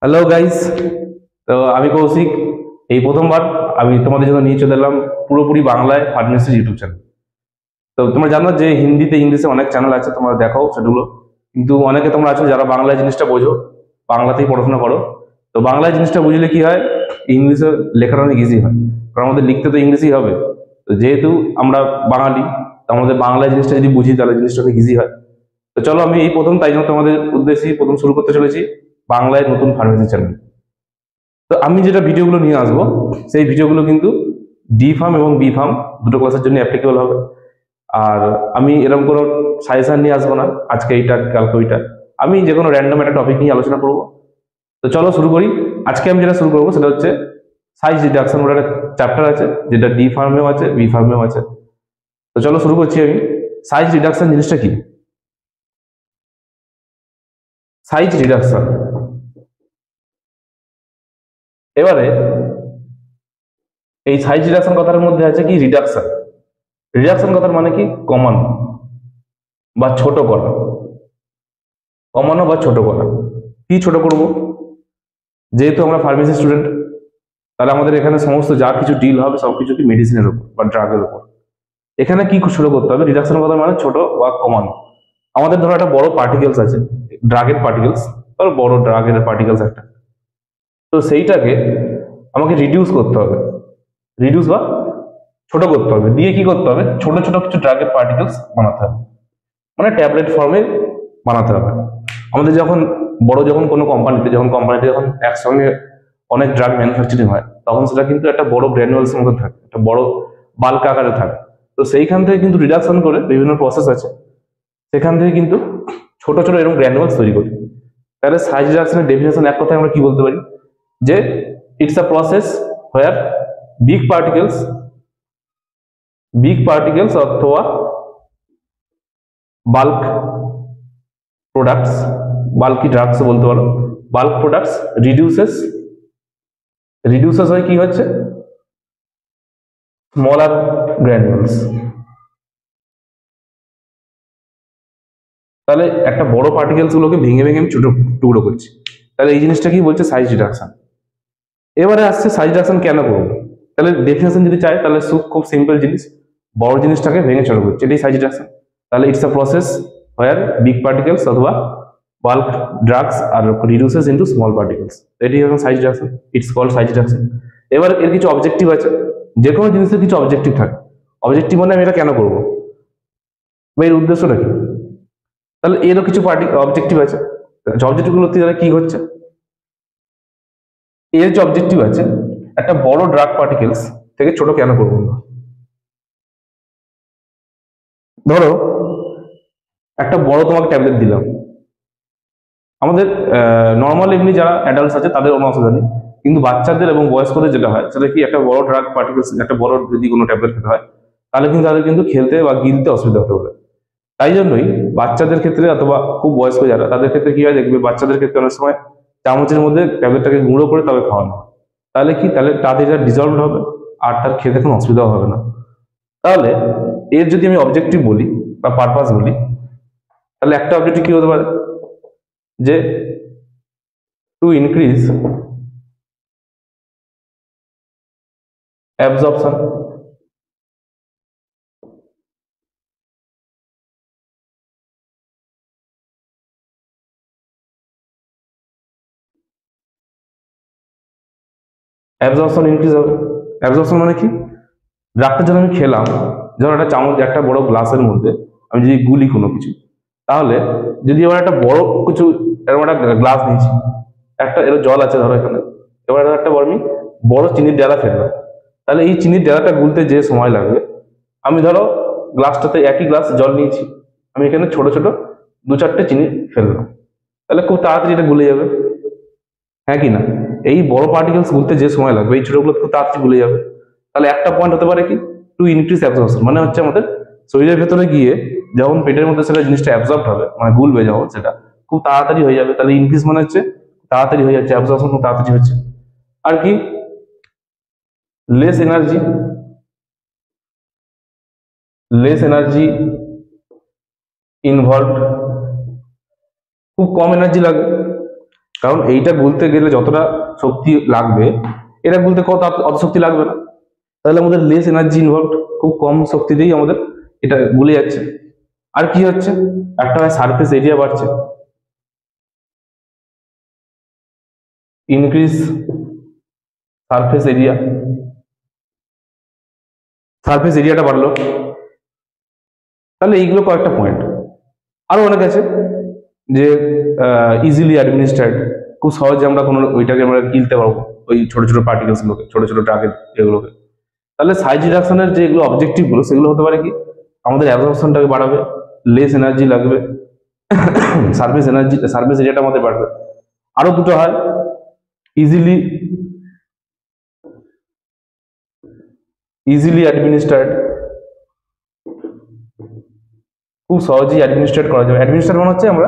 Hello guys. তো আমি কৌশিক। এই প্রথমবার আমি তোমাদের জন্য নিয়ে চলে এলাম পুরোপুরি বাংলায় ফার্মেসি ইউটিউব চ্যানেল। তো তোমরা জানো যে হিন্দিতে ইংলিশে অনেক চ্যানেল আছে, তোমরা দেখো সেগুলো। কিন্তু অনেকে তোমরা আছো যারা বাংলায় জিনিসটা বোঝো, বাংলাতেই পড়াশোনা করো। তো বাংলায় জিনিসটা বুঝলে কি হয়, ইংলিশে লেখাটা অনেক ইজি হয়, কারণ আমাদের লিখতে তো ইংলিশই হবে। তো যেহেতু আমরা বাঙালি, তো আমাদের বাংলায় জিনিসটা যদি বুঝি তাহলে জিনিসটা অনেক ইজি হয়। তো চলো, আমি এই প্রথম তাই জন্য তোমাদের উদ্দেশ্যেই প্রথম শুরু করতে চলেছি বাংলায় নতুন ফার্মেসি চ্যানেল। তো আমি যেটা ভিডিওগুলো নিয়ে আসবো, সেই ভিডিওগুলো কিন্তু ডি ফার্ম এবং বি ফার্ম দুটো ক্লাসের জন্য অ্যাপ্লিকেবল হবে। আর আমি এরকম কোনো সাজেশন নিয়ে আসবো না, আজকে এইটা কালকে ওইটা। আমি যে কোনো র্যান্ডম একটা টপিক নিয়ে আলোচনা করবো। তো চলো শুরু করি। আজকে আমি যেটা শুরু করবো সেটা হচ্ছে সাইজ রিডাকশন বলে একটা চ্যাপ্টার আছে, যেটা ডি ফার্মেও আছে বি ফার্মেও আছে। তো চলো শুরু করছি আমি। সাইজ রিডাকশন জিনিসটা কি? সাইজ রিডাকশন, এবারে এই সাইজ রিডাকশন কথার মধ্যে আছে কি রিডাকশন। রিডাকশন কথার মানে কি? কমানো বা ছোট করা। কমানো বা ছোট করা। কি ছোট করব? যেহেতু আমরা ফার্মেসি স্টুডেন্ট, তাহলে আমাদের এখানে সমস্ত যা কিছু ডিল হবে সবকিছু কি মেডিসিনের উপর বা ড্রাগের উপর। এখানে কি ছোট করতে হবে? রিডাকশন কথা মানে ছোট বা কমানো। আমাদের ধরো একটা বড় পার্টিকেলস আছে, ড্রাগের পার্টিকেলস, ধরো বড় ড্রাগের পার্টিকেলস একটা। তো সেইটাকে আমাকে রিডিউস করতে হবে, রিডিউস বা ছোট করতে হবে। দিয়ে কি করতে হবে? ছোট ছোট কিছু ড্রাগের পার্টিকেলস বানাতে হবে, মানে ট্যাবলেট ফর্মে বানাতে হবে। আমাদের যখন যখন কোনো কোম্পানিতে যখন একসঙ্গে অনেক ড্রাগ ম্যানুফ্যাকচারিং হয়, তখন সেটা কিন্তু একটা বড় গ্র্যানুয়ালস মধ্যে থাকে, একটা বড় বাল্ক আকারে থাকে। তো সেইখান থেকে কিন্তু রিডাকশন করে বিভিন্ন প্রসেস আছে, সেখান থেকে কিন্তু ছোট ছোট এরকম গ্র্যানুয়ালস তৈরি করি। তাহলে সাইজ রিডাকশনের ডেফিনেশন এক কথায় আমরা কি বলতে পারি? যে it's a process where big particles অথবা বাল্ক প্রোডাক্টস, বাল্কি ড্রাগস বলতে পারো, বাল্ক প্রোডাক্টস রিডিউসেস হয় কি হচ্ছে স্মলার গ্র্যানুলস। তাহলে একটা বড় পার্টিকেলস গুলোকে ভেঙে ভেঙে আমি ছোট টুকরো করছি। তাহলে এই জিনিসটা কি বলছে? Size reduction. এবারে আসছে সাইজ রিডাকশন কেন করবো? তাহলে ডেফিনেশন যদি চাই তাহলে খুব সিম্পল জিনিস, বড় জিনিসটাকে ভেঙে ছোট করছি, এটাই সাইজ রিডাকশন। তাহলে it's a process where big particles অথবা bulk drugs are reduces into small particles, এটি হলো size reduction. It's called size reduction. এবার এর কিছু অবজেক্টিভ আছে, যে কোনো জিনিসের কিছু অবজেক্টিভ থাকে। অবজেক্টিভ মানে আমি এটা কেন করবো বা এর উদ্দেশ্যটা কি? তাহলে এরও কিছু অবজেক্টিভ আছে। অবজেক্টিভ গুলো কি হচ্ছে? এর যে অবজেক্টিভ আছে, একটা বড় ড্রাগ পার্টিকেলস থেকে ছোট কেন করবো না? ধরো একটা বড় তোমাকে ট্যাবলেট দিলাম, আমাদের নর্মাল এমনি যারা অ্যাডাল্টস আছে তাদের কোনো অসুবিধা নেই, কিন্তু বাচ্চাদের এবং বয়স্কদের যেটা হয় সেটা কি, একটা বড় ড্রাগ পার্টিকেলস, একটা বড় যদি কোনো ট্যাবলেট খেতে হয় তাহলে কিন্তু তাদের কিন্তু খেলতে বা গিলতে অসুবিধা হতে পারে। তাই জন্যই বাচ্চাদের ক্ষেত্রে অথবা খুব বয়স্ক যারা, তাদের ক্ষেত্রে কি হয় দেখবে, বাচ্চাদের ক্ষেত্রে অনেক সময় চামচের মধ্যে ট্যাবলেটটাকে গুঁড়ো করে তবে খাওয়ানো হয়। তাহলে কি, তাহলে তাদের এটা ডিজলভ হবে আর তার খেতে কোনো অসুবিধাও হবে না। তাহলে এর যদি আমি অবজেক্টিভ বলি বা পারপাস বলি, তাহলে একটা অবজেক্টিভ কি হতে পারে? যে to increase absorption. Absorption increase হবে। অ্যাবজর্পশন মানে কি? ড্রাগটা যখন আমি খেলাম, যখন একটা চামচ, একটা বড় গ্লাসের মধ্যে আমি যদি গুলি কোনো কিছু, তাহলে যদি এবার একটা বড় কিছু, এরকম একটা গ্লাস নিয়েছি, একটা এর জল আছে ধরো এখানে, এবার একটা আমি বড় চিনির ডেলা ফেললাম, তাহলে এই চিনির ডেলাটা গুলতে যে সময় লাগবে, আমি ধরো গ্লাসটাতে একই গ্লাস জল নিয়েছি, আমি এখানে ছোট ছোট দু চারটে চিনি ফেললাম, তাহলে খুব তাড়াতাড়ি এটা গুলে যাবে, হ্যাঁ কি না? এই বড় পার্টিকেলস গুলতে যে সময় লাগবে এই ছোটগুলো খুব তাড়াতাড়ি গুলে যাবে। তাহলে একটা পয়েন্ট হতে পারে কি, টু ইনক্রিজ অ্যাবজর্পশন, মানে হচ্ছে আমাদের শরীরের ভেতরে গিয়ে যখন পেটের মধ্যে সেটা জিনিসটা অ্যাবজর্ব হবে, মানে গুলবে যখন, সেটা খুব তাড়াতাড়ি হয়ে যাবে। তাহলে ইনক্রিজ মানে হচ্ছে তাড়াতাড়ি হয়ে যাচ্ছে, অ্যাবজর্পশন খুব তাড়াতাড়ি হচ্ছে। আর কি, লেস এনার্জি, ইনভলভ, খুব কম এনার্জি লাগে। কারণ এইটা গুলতে গেলে যতটা শক্তি লাগবে এটা গুলতে অত শক্তি লাগবে না, তাহলে আমাদের লেস এনার্জি ইনভলভ, খুব কম শক্তিতেই আমাদের এটা গুলে যাচ্ছে। আর কি হচ্ছে, একটা সারফেস এরিয়া বাড়ছে, ইনক্রিজ সারফেস এরিয়া, সারফেস এরিয়াটা বাড়লো। তাহলে এইগুলো কয়েকটা পয়েন্ট। আরো অনেক আছে যে ইজিলি অ্যাডমিনিস্ট্রেট, খুব সহজে আমরা কোনো ওইটাকে আমরা কিনতে পারবো, ওই ছোট ছোট পার্টিকেলস গুলোকে, ছোট ছোট ড্রাগের এগুলোকে। তাহলে সাইজ রিডাকশনের যে এগুলো অবজেক্টিভ গুলো, সেগুলো হতে পারে কি, আমাদের অ্যাবজর্পশনটাকে বাড়াবে, লেস এনার্জি লাগবে, সার্ভিস এরিয়াটা আমাদের বাড়বে। আরো দুটো হয়, ইজিলি অ্যাডমিনিস্ট্রেট, খুব সহজেই অ্যাডমিনিস্ট্রেট করা যাবে। অ্যাডমিনিস্ট্রেট মানে হচ্ছে আমরা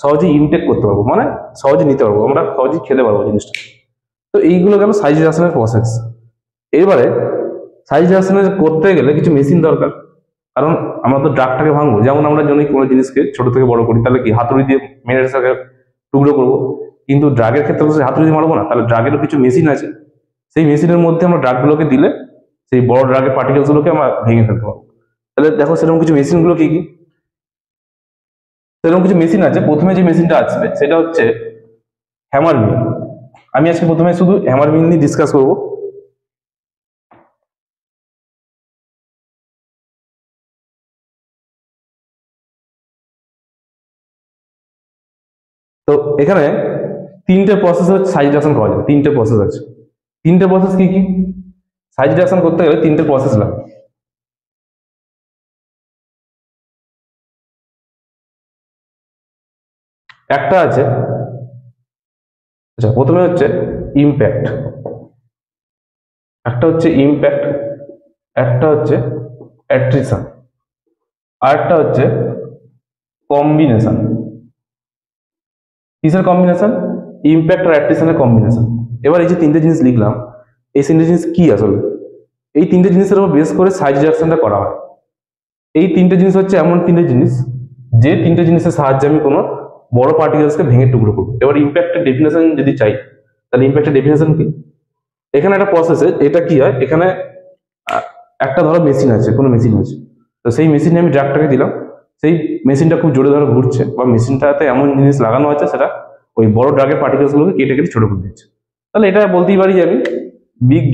সহজেই ইনটেক করতে পারবো, মানে সহজে নিতে পারবো, আমরা সহজেই খেতে পারবো জিনিসটা। তো এইগুলো গেল সাইজ রিডাকশনের প্রসেস। এবারে সাইজ রিডাকশন করতে গেলে কিছু মেশিন দরকার, কারণ আমরা তো ড্রাগটাকে ভাঙবো। যেমন আমরা যদি কোনো জিনিসকে ছোট থেকে বড় করি, তাহলে কি হাতুড়ি দিয়ে মেরে সেটাকে টুকরো করবো, কিন্তু ড্রাগের ক্ষেত্রে তো হাতুড়ি দিয়ে মারবো না, তাহলে ড্রাগেরও কিছু মেশিন আছে, সেই মেশিনের মধ্যে আমরা ড্রাগগুলোকে দিলে সেই বড় ড্রাগের পার্টিকেলস গুলোকে আমরা ভেঙে ফেলতে পারবো। তাহলে দেখো সেরকম কিছু মেশিনগুলো কি কি, সেরকম কিছু মেশিন আছে। প্রথমে যে মেশিনটা আসবে সেটা হচ্ছে হ্যামার মিল। আমি আজকে প্রথমে শুধু হ্যামার মিল নিয়ে ডিসকাস করবো। তো এখানে তিনটে প্রসেস হচ্ছে সাইজ রিডাকশন করা যাবে, তিনটে প্রসেস আছে। তিনটে প্রসেস কি কি, সাইজ রিডাকশন করতে গেলে তিনটে প্রসেস লাগবে। একটা আছে, আচ্ছা প্রথমে হচ্ছে ইমপ্যাক্ট, একটা হচ্ছে ইমপ্যাক্ট, একটা হচ্ছে অ্যাট্রিশন, আর একটা হচ্ছে কম্বিনেশন। কিসের কম্বিনেশন, ইমপ্যাক্ট আর অ্যাট্রিশনের কম্বিনেশন। এবার এই যে তিনটে জিনিস লিখলাম, এই তিনটে জিনিস কি আসলে, এই তিনটে জিনিসের উপর বেস করে সাইজ রিডাকশনটা করা হয়। এই তিনটে জিনিস হচ্ছে এমন তিনটে জিনিস, যে তিনটে জিনিসের সাহায্যে আমি কোনো বড় পার্টিকেলসকে ভেঙে টুকরো করবো। এবার ইমপ্যাক্টের ডেফিনেশন যদি চাই, তাহলে ইমপ্যাক্টের ডেফিনেশন কি, এখানে একটা প্রসেসে এটা কি হয়, এখানে একটা ধরো মেশিন আছে, কোনো মেশিন আছে, তো সেই মেশিনে আমি ড্রাগটাকে দিলাম, সেই মেশিনটা খুব জোরে ধরে ঘুরছে, বা মেশিনটাতে এমন জিনিস লাগানো আছে সেটা ওই বড় ড্রাগের পার্টিকেলস গুলোকে কেটে কেটে ছোট করে দিচ্ছে। তাহলে এটা বলতেই পারি যে আমি বিগ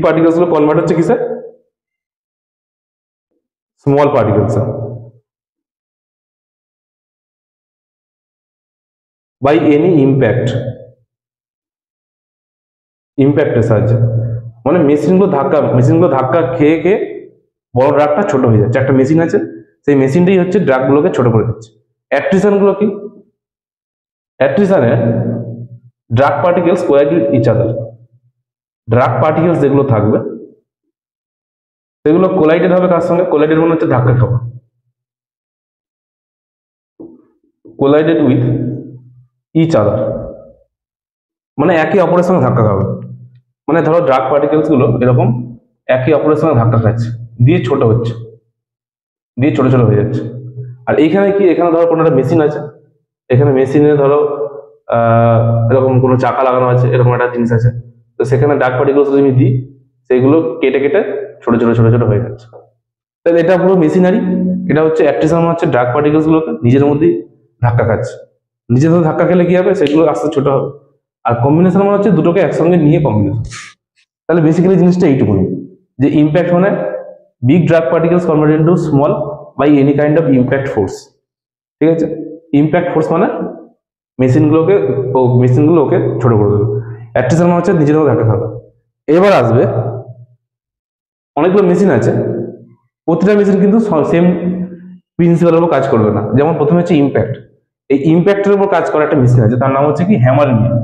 পার্টিকেলস গুলো কনভার্ট হচ্ছে কিসে, স্মল পার্টিকেলস বাই এনি ইম্প্যাক্টের সাহায্যে। মানে মেশিনগুলো ধাক্কা খেয়ে খেয়ে বড় ড্রাগটা ছোট হয়ে যাচ্ছে। একটা মেশিন আছে, সেই মেশিনটাই হচ্ছে ড্রাগগুলোকে ছোট করে দিচ্ছে। অ্যাট্রিশন গুলো কি, অ্যাট্রিশনে drug particles collide with each other, drug particles যেগুলো থাকবে সেগুলো কোলাইডেড হবে কার সঙ্গে, কোলাইডেড মানে হচ্ছে ধাক্কা খাওয়া, কোলাইডেড উইথ ইচ আদার মানে একে অপরের সঙ্গে ধাক্কা খাবে। মানে ধরো ড্রাগ পার্টিকেলস গুলো এরকম একে অপরের সঙ্গে ধাক্কা খাচ্ছে, দিয়ে ছোট হচ্ছে, দিয়ে ছোট ছোট হয়ে যাচ্ছে। আর এইখানে কি, এখানে ধরো কোনো একটা মেশিন আছে, এখানে মেশিনে ধরো এরকম কোনো চাকা লাগানো আছে, এরকম একটা জিনিস আছে, তো সেখানে ড্রাগ পার্টিকেলস যদি দিই, সেগুলো কেটে কেটে ছোট ছোট ছোট ছোট হয়ে যাচ্ছে। তাহলে এটা পুরো মেশিনারি। এটা হচ্ছে অ্যাট্রিশন, হচ্ছে ড্রাগ পার্টিকেলস গুলোকে নিজের মধ্যেই ধাক্কা খাচ্ছে, নিজের মধ্যে ধাক্কা খেলে কি হবে, সেগুলো আস্তে ছোট হবে। আর কম্বিনেশন মানে হচ্ছে দুটোকে একসঙ্গে নিয়ে কম্বিনেশন। তাহলে বেসিক্যালি জিনিসটা এইটুকুনি, যে ইম্প্যাক্ট মানে big drug particles converted into small by any kind of impact force. ঠিক আছে, ইম্প্যাক্ট ফোর্স মানে মেশিনগুলো ওকে ছোট করে দেবে। অ্যাট্রিশন মানে হচ্ছে নিজের মধ্যে ধাক্কা খাবে। এবার আসবে অনেকগুলো মেশিন আছে, প্রতিটা মেশিন কিন্তু সেম প্রিন্সিপালের উপর কাজ করবে না। যেমন প্রথমে হচ্ছে ইম্প্যাক্ট, এই ইম্প্যাক্টের উপর কাজ করা একটা মেশিন আছে, তার নাম হচ্ছে কি হ্যামার মিল।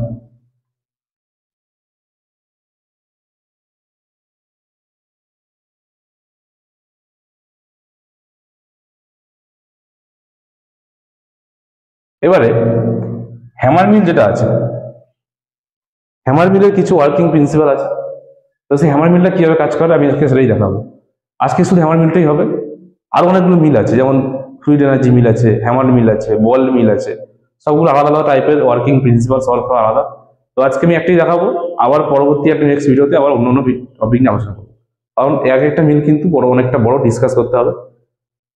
এবারে হ্যামার মিল যেটা আছে, হ্যামার মিলের কিছু ওয়ার্কিং প্রিন্সিপাল আছে। তো সেই হ্যামার মিলটা কিভাবে কাজ করে আমি আজকে সেটাই দেখাবো। আজকে শুধু হ্যামার মিলটাই হবে, আরো অনেকগুলো মিল আছে, যেমন ফ্লুইড এনার্জি মিল আছে, হ্যামার মিল আছে, বল মিল আছে, সবগুলো আলাদা আলাদা টাইপের ওয়ার্কিং প্রিন্সিপাল সলভ করা আলাদা। তো আজকে আমি একটাই দেখাবো, আবার পরবর্তী একটা নেক্সট ভিডিওতে আবার অন্য অন্য টপিক নিয়ে আলোচনা করবো, কারণ এক একটা মিল কিন্তু অনেকটা বড় ডিসকাস করতে হবে।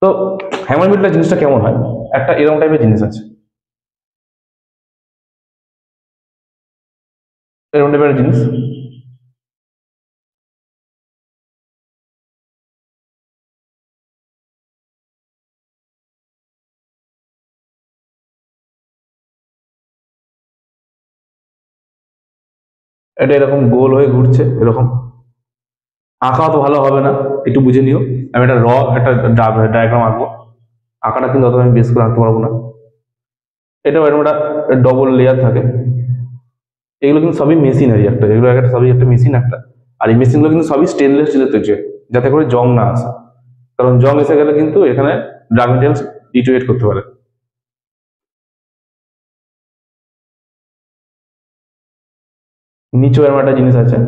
তো হ্যামার মিলটা জিনিসটা কেমন হয়, একটা এরকম টাইপের জিনিস আছে, এরকম টাইপের জিনিস। এটা এরকম গোল হয়ে ঘুরছে, এরকম আঁকা তো ভালো হবে না, একটু বুঝে নিও। আমি একটা একটা ডায়াগ্রাম আঁকবো, আঁকাটা কিন্তু অত আমি বেশ করে আঁকতে পারবো না। এটা এরকম একটা ডবল লেয়ার থাকে, এগুলো কিন্তু সবই মেশিনারি একটা, এগুলো একটা সবই একটা মেশিন একটা। আর এই মেশিনগুলো কিন্তু সবই স্টেনলেস স্টিলের তৈরি, যাতে করে জং না আসে, কারণ জং এসে গেলে কিন্তু এখানে ড্রাগ মেটেরিয়ালস ডিটোয়েট করতে পারে। নিচেও এরকম একটা জিনিস আছে,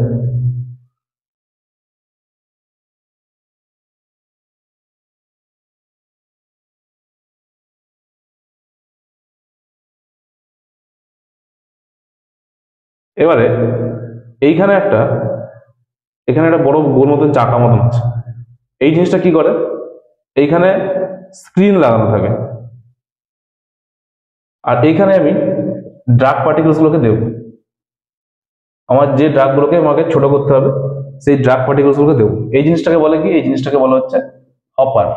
এবারে এইখানে একটা, এখানে একটা বড় গোল মতন চাকা মতন আছে। এই জিনিসটা কি করে, এইখানে স্ক্রিন লাগানো থাকে, আর এইখানে আমি ড্রাগ পার্টিকেলস গুলোকে দেবো। আমার যে ড্রাগ গুলোকে আমাকে ছোট করতে হবে, সেই ড্রাগ পার্টিকেলস গুলোকে দেবো। এই জিনিসটাকে বলে কি, এই জিনিসটাকে বলা হচ্ছে হপার,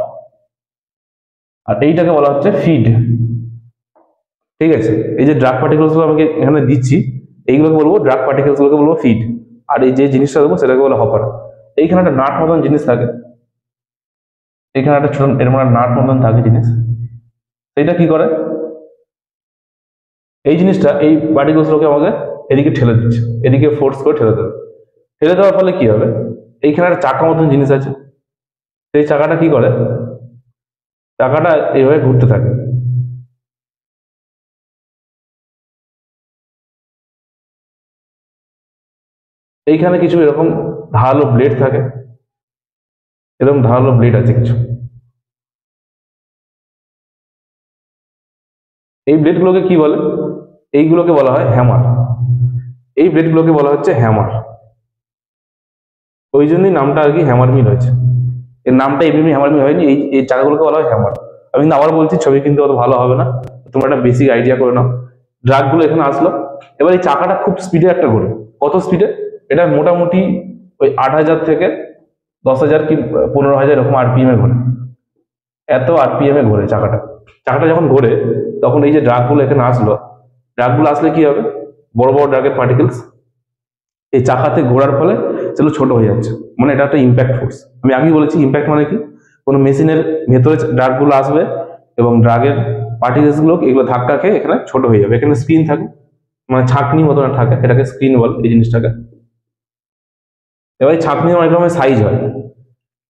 আর এইটাকে বলা হচ্ছে ফিড। ঠিক আছে, এই যে ড্রাগ পার্টিকেলস গুলো আমাকে এখানে দিচ্ছি, এইগুলোকে বলবো ড্রাগ পার্টিকেলস গুলোকে বলবো ফিড, আর এই যে জিনিসটা দেবো সেটাকে বলে হপার। এইখানে একটা নাট মতন জিনিস থাকে, এখানে একটা ছোট এরকম একটা নাট মতন থাকে জিনিস, সেইটা কি করে, এই জিনিসটা এই পার্টিকেলস গুলোকে আমাকে এদিকে ঠেলে দিচ্ছে, এদিকে ফোর্স করে ঠেলে দেবে। ঠেলে দেওয়ার ফলে কি হবে, এইখানে একটা চাকা মতন জিনিস আছে, সেই চাকাটা কি করে, চাকাটা এইভাবে ঘুরতে থাকে। এইখানে কিছু এরকম ধারালো ব্লেড থাকে, এরকম ধারালো ব্লেড আছে কিছু। এই ব্লেডগুলোকে কি বলে, এইগুলোকে বলা হয় হ্যামার। এই ব্লেডগুলোকে বলা হচ্ছে হ্যামার, ওই জন্যই নামটা আর কি হ্যামার মিল হয়েছে। এর নামটা এমনি হ্যামার মিল হয়নি, এই এই চাকাগুলোকে বলা হয় হ্যামার। আমি কিন্তু আবার বলছি, ছবি কিন্তু অত ভালো হবে না, তোমরা একটা বেসিক আইডিয়া করে নাও। ড্রাগগুলো এখানে আসলো, এবার এই চাকাটা খুব স্পিডে একটা ঘোরে। কত স্পিডে, এটা মোটামুটি ওই 8,000 থেকে 10,000 কি 15,000 এরকম আরপিএম এ ঘোরে, এত আরপিএম এ ঘোরে চাকাটা। চাকাটা যখন ঘোরে, তখন এই যে ড্রাগগুলো এখানে আসলো, ড্রাগগুলো আসলে কি হবে, বড় বড় ড্রাগের পার্টিকেলস এই চাকাতে ঘোরার ফলে সেগুলো ছোট হয়ে যাচ্ছে, মানে এটা একটা ইম্প্যাক্ট ফোর্স। আমি আগেই বলেছি ইম্প্যাক্ট মানে কি, কোনো মেশিনের ভেতরে ড্রাগগুলো আসবে এবং ড্রাগের পার্টিকেলস গুলো এগুলো ধাক্কা খেয়ে এখানে ছোট হয়ে যাবে। এখানে স্ক্রিন থাকে, মানে ছাঁকনি মতন থাকে, এটাকে স্ক্রিন বলে এই জিনিসটাকে। এবার এই ছাঁকনির অনেক রকমের সাইজ হয়,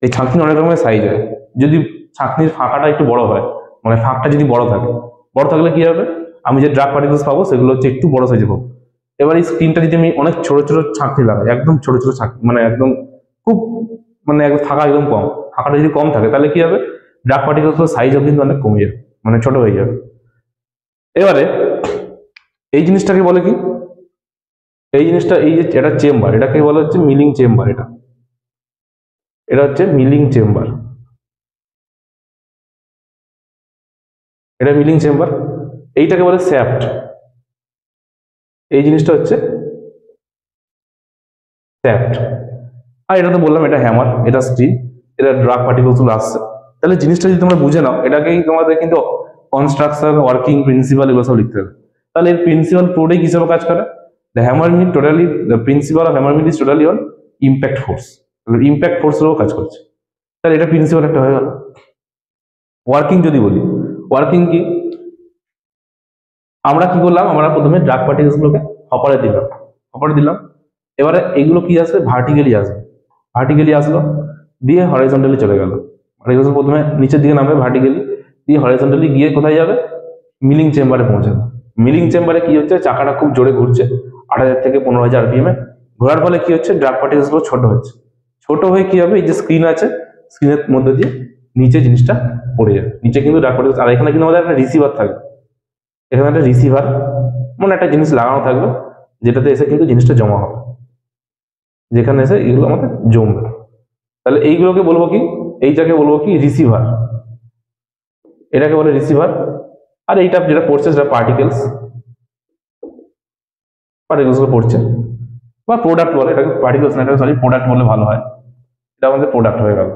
এই ছাঁকনির অনেক রকমের সাইজ হয়। যদি ছাঁকনির ফাঁকাটা একটু বড় হয়, মানে ফাঁকটা যদি বড় থাকে, বড় থাকলে কি হবে, আমি যে ড্রাগ পার্টিকেলস পাবো সেগুলো হচ্ছে একটু বড় সাইজে পাবো। এবার এই স্ক্রিনটা যদি আমি অনেক ছোট ছোট ছাঁকনি লাগাই, একদম ছোট ছোট ছাঁকনি, মানে একদম খুব, মানে একদম ফাঁকা একদম কম, ফাঁকাটা যদি কম থাকে তাহলে কি হবে, ড্রাগ পার্টিকেলস সাইজও কিন্তু অনেক কমে যাবে, মানে ছোট হয়ে যাবে। এবারে এই জিনিসটাকে বলে কি, এই জিনিসটা, এই যে এটা চেম্বার, এটাকে বলা হচ্ছে মিলিং চেম্বার। এটা এটা হচ্ছে মিলিং চেম্বার, এটা মিলিং চেম্বার। এইটাকে বলে শ্যাফট, এই জিনিসটা হচ্ছে শ্যাফট। আর এটা তো বললাম এটা হ্যামার, এটা স্ক্রিন, এটা ড্রাগ পার্টিকেলস গুলো আসছে। তাহলে জিনিসটা যদি তোমরা বুঝে নাও, এটাকেই তোমাদের কিন্তু কনস্ট্রাকশন, ওয়ার্কিং প্রিন্সিপাল এগুলো সব লিখতে হবে। তাহলে এর প্রিন্সিপাল পুরোটাই কিসের কাজ করে, the hammer mill totally, the principle of hammer mill is totally on impact force, impact ফোর্সেরও কাজ করছে। তাহলে এটা প্রিন্সিপাল একটা হয়ে গেল। ওয়ার্কিং যদি বলি, ওয়ার্কিং কি, আমরা কি করলাম, আমরা প্রথমে ড্রাগ পার্টিকেলস গুলোকে হপারে দিলাম, হপারে দিলাম। এবারে এগুলো কি আসবে, ভার্টিক্যালি আসবে, ভার্টিক্যালি আসলো, দিয়ে হরাইজন্টালি চলে গেল। হরাইজন্টাল প্রথমে নিচের দিকে নামবে ভার্টিক্যালি, দিয়ে হরাইজন্টালি গিয়ে কোথায় যাবে, মিলিং চেম্বারে পৌঁছাবে। মিলিং চেম্বারে কি হচ্ছে, চাকাটা খুব জোরে ঘুরছে, 8,000 থেকে 15,000 আরপিএম এ ঘোরার ফলে কি হচ্ছে, ড্রাগ পার্টিকেলস গুলো ছোট হচ্ছে। ছোট হয়ে কি হবে, এই যে স্ক্রিন আছে, স্ক্রিনের মধ্যে দিয়ে নিচে জিনিসটা পড়ে যাবে, নিচে কিন্তু ডার্ক পার্টিকেলস। আর এখানে কিন্তু আমাদের একটা রিসিভার থাকবে, এখানে একটা রিসিভার মানে একটা জিনিস লাগানো থাকবে, যেটাতে এসে কিন্তু জিনিসটা জমা হবে, যেখানে এসে এগুলো আমাদের জমবে। তাহলে এইগুলোকে বলবো কি, এইটাকে বলবো কি রিসিভার, এটাকে বলে রিসিভার। আর এইটা যেটা পড়ছে সেটা পার্টিকেলস পড়ছে, বা প্রোডাক্ট বলে, এটাকে পার্টিকেলস না, এটাকে সরি প্রোডাক্ট বলে ভালো হয়। এটা আমাদের প্রোডাক্ট হয়ে গেল,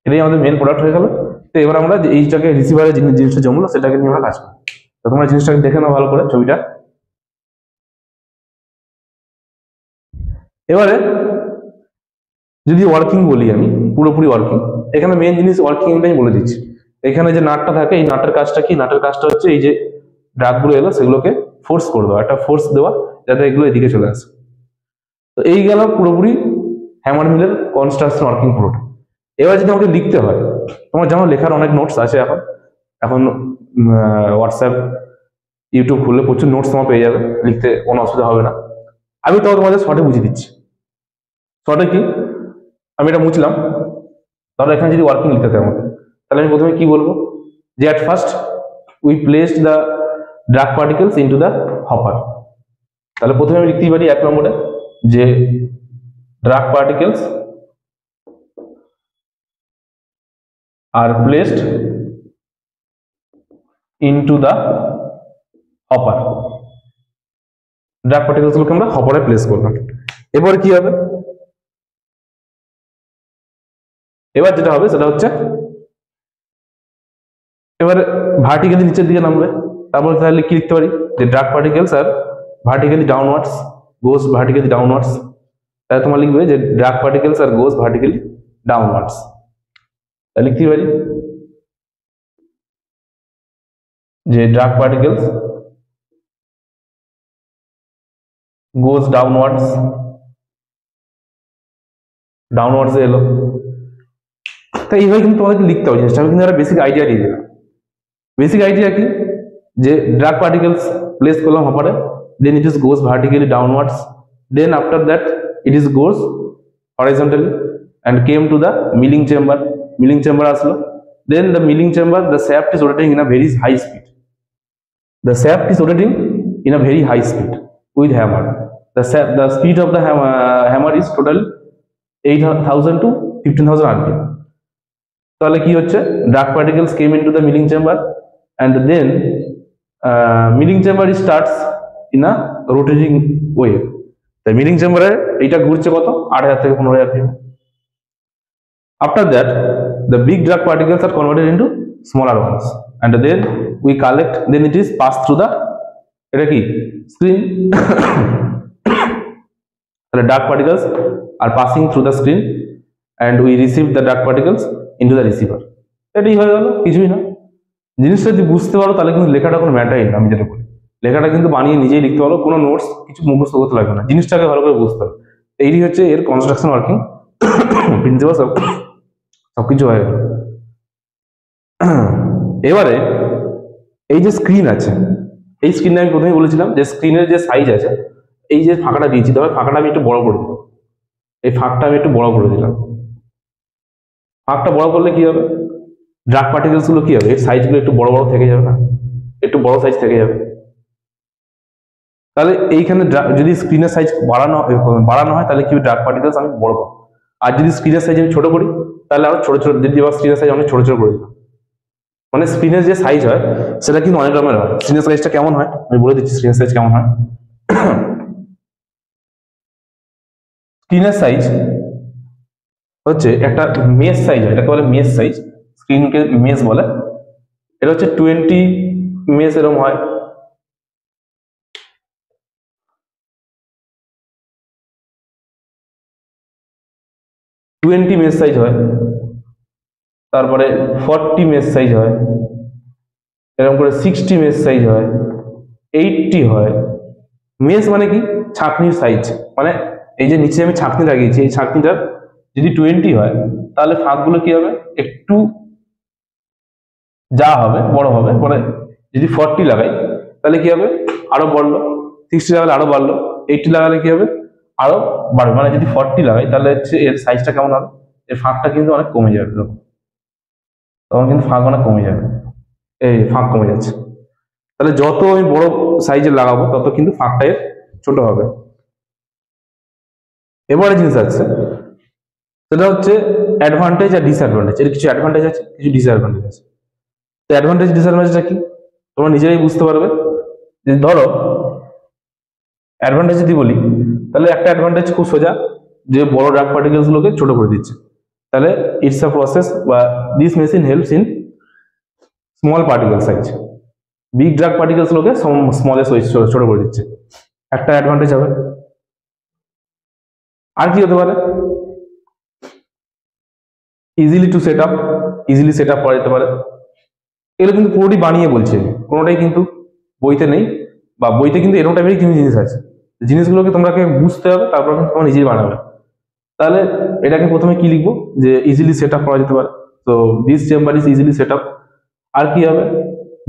এটাই আমাদের মেন প্রোডাক্ট হয়ে গেল। তো এবার আমরা এইটাকে রিসিভারে জিনিসটা জমলো সেটাকে নিয়ে আমরা কাজ করি। তো তোমরা জিনিসটাকে দেখে নাও ভালো করে ছবিটা। এবারে যদি ওয়ার্কিং বলি আমি, পুরোপুরি ওয়ার্কিং, এখানে মেন জিনিস ওয়ার্কিংটাই বলে দিচ্ছি। এখানে যে নাটটা থাকে, এই নাটের কাজটা কি, নাটের কাজটা হচ্ছে এই যে ড্রাগগুলো এলো সেগুলোকে ফোর্স করে দেওয়া, একটা ফোর্স দেওয়া যাতে এগুলো এদিকে চলে আসে। তো এই গেল পুরোপুরি হ্যামার মিলের কনস্ট্রাকশন ওয়ার্কিং পুরোটা। এবার যদি আমাকে লিখতে হয়, তোমার যেমন লেখার অনেক নোটস আছে এখন, এখন হোয়াটসঅ্যাপ ইউটিউব খুললে প্রচুর নোটস তোমার পেয়ে যাবে, লিখতে কোনো অসুবিধা হবে না। আমি তাও তোমাদের শর্টে বুঝিয়ে দিচ্ছি। শর্টে কি, আমি এটা মুছলাম, তাহলে এখানে যদি ওয়ার্কিং লিখতে হয় আমাকে, তাহলে আমি প্রথমে কি বলবো, যে at first we placed the drug particles into the hopper. তাহলে প্রথমে আমি লিখতেই পারি 1 নম্বরে যে drug particles R placed into the hopper. Drug particles গুলোকে আমরা হপারে প্লেস করলাম। এবার কি হবে, এবার যেটা হবে সেটা হচ্ছে এবার ভার্টিক্যালি নিচের দিকে নামবে। তারপরে তাহলে কি লিখতে পারি, যে ড্রাগ পার্টিকেলস আর ভার্টিক্যালি ডাউনওয়ার্ডস, গোস ভার্টিক্যালি ডাউনওয়ার্ডস। তাহলে তোমার লিখবে যে ড্রাগ পার্টিকেলস আর গোস ভার্টিক্যালি ডাউনওয়ার্ডস। তাহলে লিখতে পারি যে ড্রাগ পার্টিকেলস গোস ডাউনওয়ার্ডস, ডাউনওয়ার্ডস এলো। তাই এইভাবে কিন্তু তোমাদেরকে লিখতে হবে জিনিসটা। আমি কিন্তু একটা বেসিক আইডিয়া দিয়ে দিলাম। বেসিক আইডিয়া কি, যে ড্রাগ পার্টিকেলস প্লেস করলাম হপারে, then it is goes vertically downwards, then after that it is goes horizontally and came to the milling chamber. Milling chamber আসলো, then the milling chamber, the shaft is rotating in a very high speed. The shaft is rotating in a very high speed with hammer. The speed of the hammer is total 8,000 to 15,000 rpm. তাহলে কি হচ্ছে, dark particles came into the milling chamber and then milling chamber starts in a rotating way. The milling chamber এইটা ঘুরছে কত, 8,000 থেকে 15,000 rpm. After that, the big drag particles are converted into smaller ones, and then we collect. Then it is passed through the screen. The dark particles are passing through the screen, and we receive the dark particles into the receiver. এটাই হয়ে গেল, কিছুই না। জিনিসটা যদি বুঝতে পারো তাহলে কিন্তু লেখাটা কোনো ম্যাটারই না। আমি যেটা বলি, লেখাটা কিন্তু বানিয়ে নিজেই লিখতে পারো, কোনো নোটস কিছু মুখস্থ করতে লাগবে না, জিনিসটাকে ভালো করে বুঝতে হবে। এইটি হচ্ছে এর কনস্ট্রাকশন ওয়ার্কিং প্রিন্সিপাল, সবকিছু হয়ে গেল। এবারে এই যে স্ক্রিন আছে, এই স্ক্রিনে আমি প্রথমে বলেছিলাম যে স্ক্রিনের যে সাইজ আছে, এই যে ফাঁকাটা দিয়েছি, তবে ফাঁকাটা আমি একটু বড় করে দিলাম। এই ফাঁকটা আমি একটু বড় করে দিলাম। ফাঁকটা বড় করলে কি হবে, ড্রাগ পার্টিকেলস গুলো কি হবে, এর সাইজগুলো একটু বড় বড় থেকে যাবে না, একটু বড় সাইজ থেকে যাবে। তাহলে এইখানে যদি স্ক্রিনের সাইজ বাড়ানো হয় তাহলে কি ড্রাগ পার্টিকেলস আমি বড় পাবো। আর যদি স্ক্রিনের সাইজ আমি ছোট করি তাহলে আরো ছোট ছোট, যদি আবার স্ক্রিনের সাইজ অনেক ছোট ছোট করে দিলাম, মানে স্ক্রিনের যে সাইজ হয় সেটা কিন্তু অনেক রকমের হয়। স্ক্রিনের সাইজটা কেমন হয় আমি বলে দিচ্ছি, স্ক্রিনের সাইজ কেমন হয়। স্ক্রিনের সাইজ হচ্ছে একটা মেশ সাইজ হয়, এটাকে বলে মেশ সাইজ, স্ক্রিনকে মেশ বলে। এটা হচ্ছে 20 মেশ এরকম হয়, মেশ সাইজ হয়, তারপরে 40 মেশ সাইজ হয়, এরকম করে 60 মেশ সাইজ হয়, 80 হয়। মেশ মানে কি, ছাঁকনির সাইজ, মানে এই যে নিচে আমি ছাঁকনি লাগিয়েছি, এই ছাঁকনিটার যদি 20 হয় তাহলে ফাঁকগুলো কি হবে, একটু যা হবে বড় হবে। মানে যদি 40 লাগাই তাহলে কি হবে, আরো বাড়লো, 60 লাগালে আরো বাড়লো, 80 লাগালে কি হবে, আরো বাড়বে। মানে যদি 40 লাগাই তাহলে হচ্ছে এর সাইজটা কেমন হবে, এর ফাঁকটা কিন্তু অনেক কমে যাবে, তখন কিন্তু ফাঁক অনেক কমে যাবে, এই ফাঁক কমে যাচ্ছে। তাহলে যত আমি বড় সাইজের লাগাবো তত কিন্তু ফাঁকটা এর ছোট হবে। এবারে জিনিস আছে, সেটা হচ্ছে অ্যাডভান্টেজ আর ডিসঅ্যাডভান্টেজ। এর কিছু অ্যাডভান্টেজ আছে, কিছু ডিসঅ্যাডভান্টেজ আছে। তো অ্যাডভান্টেজ ডিসঅ্যাডভান্টেজটা কি তোমরা নিজেরাই বুঝতে পারবে। যে ধরো অ্যাডভান্টেজ যদি বলি, তাহলে একটা অ্যাডভান্টেজ খুব সোজা, যে বড় ডার্ক পার্টিকেলস গুলোকে ছোট করে দিচ্ছে। তাহলে ইটস আ প্রসেস বা this machine helps in small particle size. Big dark particles গুলোকে স্মল সাইজ ছোট করে দিচ্ছে, একটা অ্যাডভান্টেজ হবে। আর কি হতে পারে, easily to set up, easily set up করা যেতে পারে। এগুলো কিন্তু পুরোটি বানিয়ে বলছে, কোনোটাই কিন্তু বইতে নেই, বা বইতে কিন্তু এরকম টাইপেরই কিছু জিনিস আছে। জিনিসগুলোকে তোমরাকে বুঝতে হবে, তারপর কিন্তু তোমরা নিজেই বানাবে। তাহলে এটাকে প্রথমে কি লিখবো, যে ইজিলি সেট আপ করা যেতে পারে। তো this chamber is easily set up. আর কি হবে,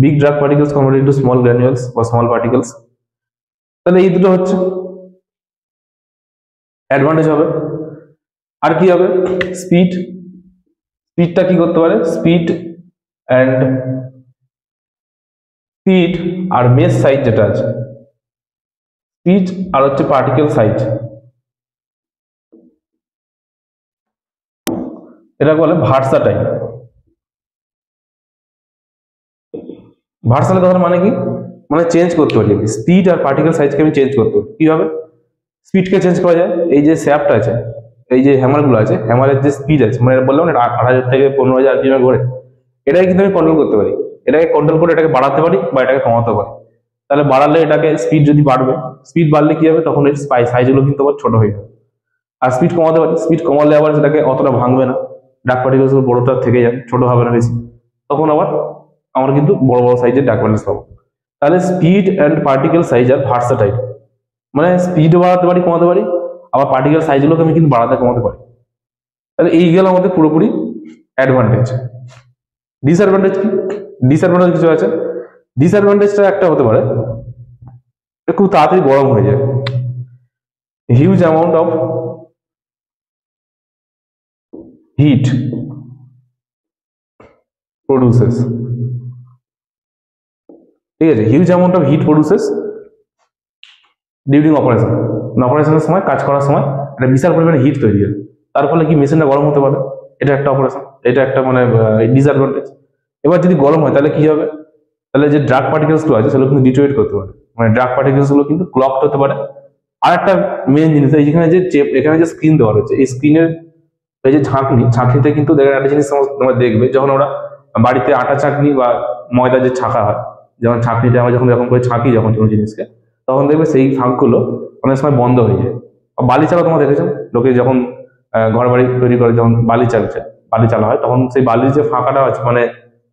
big dark particles converted to small granules বা স্মল পার্টিকেলস। তাহলে এই দুটো হচ্ছে অ্যাডভান্টেজ হবে। আর কি হবে, স্পিড। স্পিডটা কি করতে পারে, স্পিড আর মেশ সাইজ যেটা আছে, স্পিড আর হচ্ছে পার্টিকেল সাইজ, এটা বলে ভার্সাটাইল। ভার্সাটাইল কথার মানে কি, মানে চেঞ্জ করতে পারি স্পিড আর পার্টিকেল সাইজকে আমি চেঞ্জ করতে পারি। কিভাবে স্পিডকে চেঞ্জ করা যায়, এই যে শ্যাফট আছে, এই যে হ্যামারগুলো আছে, হ্যামারের যে স্পিড আছে, মানে বললাম না 8,000 থেকে 15,000 RPM ঘোরে, এটাকে কিন্তু আমি কন্ট্রোল করতে পারি। এটাকে কন্ট্রোল করে এটাকে বাড়াতে পারি বা এটাকে কমাতে পারি। তাহলে বাড়ালে এটাকে স্পিড যদি বাড়বে, স্পিড বাড়লে কি হবে, তখন এর সাইজগুলো কিন্তু আবার ছোট হয়ে যাবে। আর স্পিড কমাতে পারি, স্পিড কমালে আবার সেটাকে অতটা ভাঙবে না, ডার্ক পার্টিকেলস বড়টা থেকে যাবে, ছোট হবে না বেশি, তখন আবার আমরা কিন্তু বড় বড় সাইজের ডার্ক পার্টিকেলস পাবো। তাহলে স্পিড অ্যান্ড পার্টিকেল সাইজ আর ভার্সাটাইল, মানে স্পিড বাড়াতে পারি, কমাতে পারি, আবার পার্টিকেল সাইজগুলোকে আমি কিন্তু বাড়াতে কমাতে পারি। তাহলে এই গেল আমাদের পুরোপুরি অ্যাডভান্টেজ। ডিসঅ্যাডভান্টেজ কি, ডিসঅ্যাডভান্টেজ কিছু আছে। ডিসঅ্যাডভান্টেজটা একটা হতে পারে, খুব তাড়াতাড়ি গরম হয়ে যায়, huge amount of heat produces. ঠিক আছে, huge amount of heat produces during operation. অপারেশনের সময়, কাজ করার সময় একটা বিশাল পরিমাণে হিট তৈরি হয়, তার ফলে কি মেশিনটা গরম হতে পারে, এটা একটা অপারেশন, এটা একটা মানে ডিসঅ্যাডভান্টেজ। এবার যদি গরম হয় তাহলে কি হবে, তাহলে যে ডার্ক পার্টিকেলস গুলো আছে সেগুলো কিন্তু ডিটোয়েট করতে পারে, মানে ডার্ক পার্টিকেলস গুলো কিন্তু ক্লকড হতে পারে। আর একটা মেন জিনিস, এখানে যে এখানে যে স্ক্রিন দেওয়া রয়েছে, এই স্ক্রিনের এই যে ছাঁকনিতে কিন্তু একটা জিনিস তোমরা দেখবে, যখন ওরা বাড়িতে আটা চাকনি বা ময়দা যে ছাঁকা হয়, যেমন ছাঁকনিতে আমরা যখন এরকম করে ছাঁকি যখন কোনো জিনিসকে, তখন দেখবে সেই ফাঁকগুলো অনেক সময় বন্ধ হয়ে যায়। বালি চালা তোমরা দেখেছো, লোকে যখন ঘর বাড়ি তৈরি করে, যখন বালি চালা হয়, তখন সেই বালির যে ফাঁকাটা আছে, মানে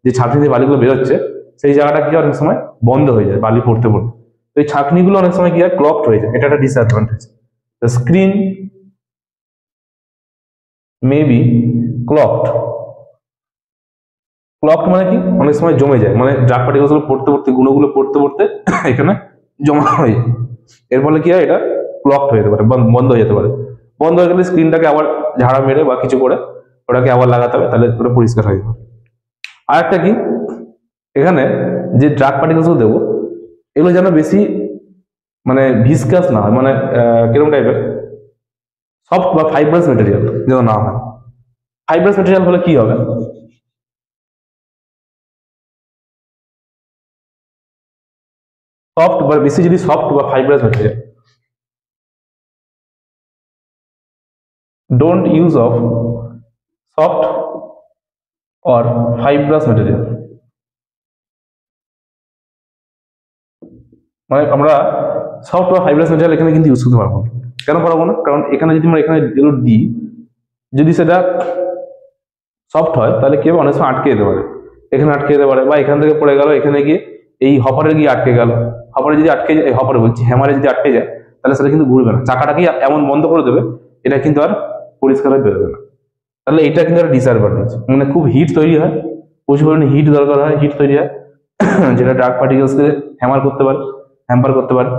যে ছাঁকনি যে বালিগুলো বেরোচ্ছে, সেই জায়গাটা কি হয়, অনেক সময় বন্ধ হয়ে যায় বালি পড়তে পড়তে। তো এই ছাঁকনিগুলো অনেক সময় কি হয়, ক্লকড হয়ে যায়, এটা একটা disadvantage. The screen may be clogged. Clogged মানে কি, অনেক সময় জমে যায়, মানে ডার্ক পার্টিকেলস গুলো পড়তে পড়তে, গুণগুলো পড়তে পড়তে এখানে জমা হয়ে যায়। এর ফলে কি হয়, এটা ক্লকড হয়ে যেতে পারে, বন্ধ হয়ে যেতে পারে। বন্ধ হয়ে গেলে স্ক্রিনটাকে আবার ঝাড়া মেরে বা কিছু করে ওটাকে আবার লাগাতে হবে, তাহলে ওটা পরিষ্কার হয়ে যাবে। আর একটা কি, এখানে যে ডার্ক পার্টিকেলস গুলো দেবো, এগুলো যেন বেশি মানে ভিসকাস না হয়, মানে কিরকম টাইপের, সফট বা ফাইব্রাস মেটেরিয়াল যেন না হয়। ফাইব্রাস মেটেরিয়াল হলে কি হবে, সফট বা বেশি যদি সফট বা fibrous material, don't use of soft or fibrous material. মানে আমরা সফট বা ফাইব্রাস মেটেরিয়াল এখানে কিন্তু ইউজ করতে পারবো না। কেন পারবো না, কারণ এখানে যদি আমরা এখানে যেগুলো দিই, যদি সেটা সফট হয় তাহলে কি হবে, অনেক সময় আটকে যেতে পারে, এখানে আটকে যেতে পারে, বা এখান থেকে পড়ে গেল এখানে গিয়ে এই হপারে গিয়ে আটকে গেল। হপারে যদি আটকে যায়, হপারে বলছি হ্যামারে যদি আটকে যায়, তাহলে সেটা কিন্তু ঘুরবে না, চাকাটাকে এমন বন্ধ করে দেবে, এটা কিন্তু আর পরিষ্কার হয়ে বেরোবে না। তাহলে এটা কিন্তু একটা ডিসঅ্যাডভান্টেজ, মানে খুব হিট তৈরি হয়, প্রচুর পরিমাণে হিট দরকার হয়, হিট তৈরি হয়, যেটা ডার্ক পার্টিকেলসকে হ্যাম্পার করতে পারে।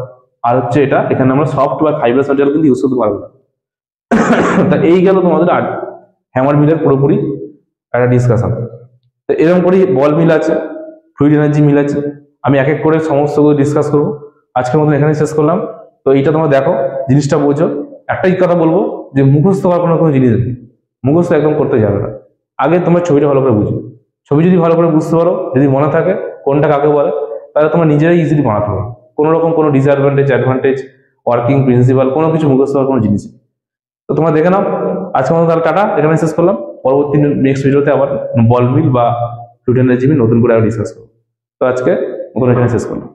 আর হচ্ছে এটা, এখানে আমরা সফট বা ফাইব্রাস মেটেরিয়াল কিন্তু ইউজ করতে পারবো না। তা এই গেল তোমাদের হ্যামার মিলের পুরোপুরি একটা ডিসকাশন। তো এরকম করেই বল মিল আছে, ফ্লুইড এনার্জি মিল আছে, আমি এক এক করে সমস্তগুলো ডিসকাস করবো। আজকের মতন এখানে শেষ করলাম। তো এইটা তোমরা দেখো, জিনিসটা বোঝো। একটাই কথা বলবো যে মুখস্থ হওয়ার কোনো জিনিস নেই, মুখস্থ একদম করতে যাবে না। আগে তোমার ছবিটা ভালো করে বুঝবে, ছবি যদি ভালো করে বুঝতে পারো, যদি মনে থাকে কোনটা কাকে বলে, তাহলে তোমরা নিজেরাই ইজিলি বানাতে পারো। কোনো রকম কোনো ডিসঅ্যাডভান্টেজ, অ্যাডভান্টেজ, ওয়ার্কিং প্রিন্সিপাল কোনো কিছু মুখস্থ হওয়ার কোনো জিনিস নেই। তো তোমরা দেখে নাও। আজকের মতো তাহলে টাটা, এখানে শেষ করলাম। পরবর্তী নেক্সট ভিডিওতে আবার বল মিল বা ফ্লুইড এনার্জি মিল নতুন করে আবার ডিসকাস করবো। তো আজকে মতন এখানে শেষ করলাম।